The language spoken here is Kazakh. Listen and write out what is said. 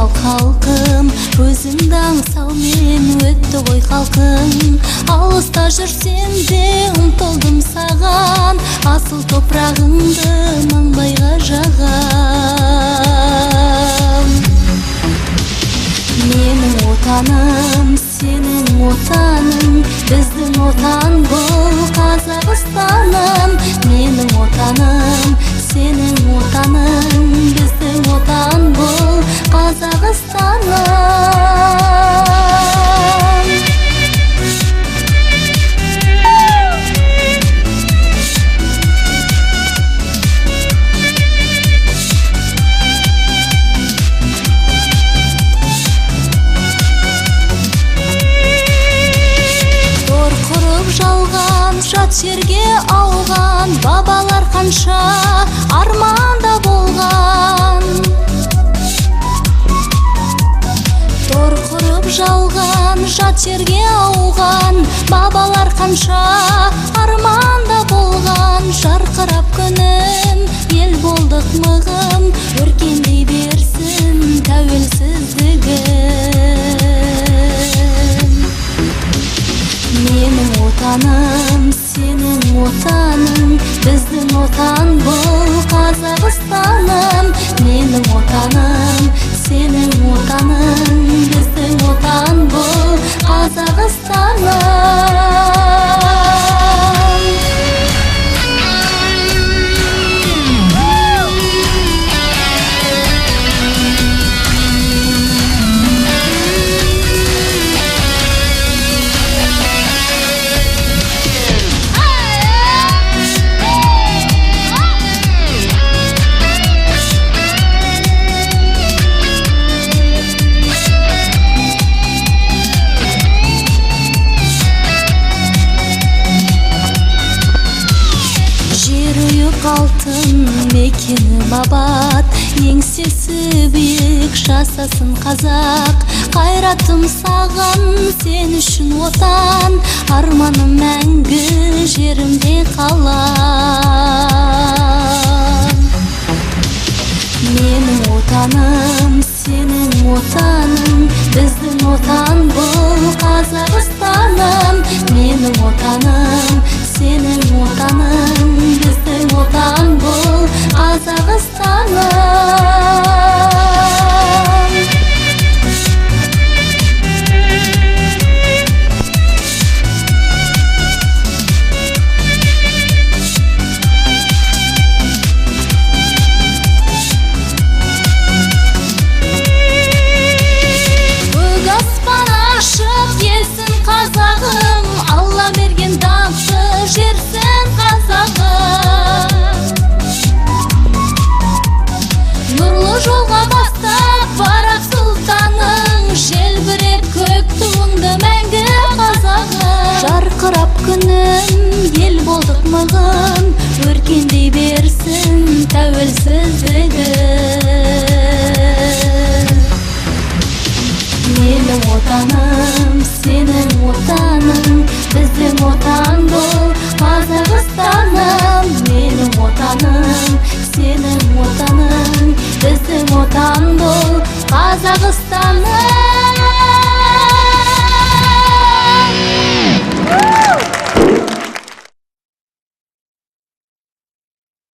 адал халқым, өзіңді аңсау мен өтті ғой халқым. Алыста жүрсем де ұмтылдым саған, асыл топырағыңды маңдайға жағам. Менің отаным, сенің отаның, біздің отан бұл Қазақстаным. Менің отаным, сенің отаның, біздің отан бұл Қазақстаным. Жат жерге ауған бабалар қанша арманда болған. Тор құрып жалған жат жерге ауған бабалар қанша арманда болған. Жарқырап күнім, ел болдық мығым, өркендей берсін тәуелсіздігім. Менің отаным, сенің отаның, біздің отан бұл Қазақстаным. Менің отаным, сенің отаның, біздің отан бұл Қазақстаным. Алтын мекені бабат, еңсесі биік жасасын қазақ. Қайратым саған, сен үшін отан, арманым мәңгі жерімде қалам. Менің отаным, сенің отаның, біздің отан бұл Қазақстаным. Менің отаным, сенің отаның, біздің отан бұл Қазақстаным. Көк аспан ашып елсін қазағым, Алла берген даңқты жерсін қазағым. Нұрлы жолға бастап барақ сұлтаның, желбіреп көк туыңды мәңгі қазағым. Жарқырап күнім, ел болдық мығым, өркендей берсін тәуелсіздігім. Менің отаным, сенің отаның, біздің отан бұл Қазақстаным. Менің отаным, сенің отаның, біздің отан бұл Қазақстаным.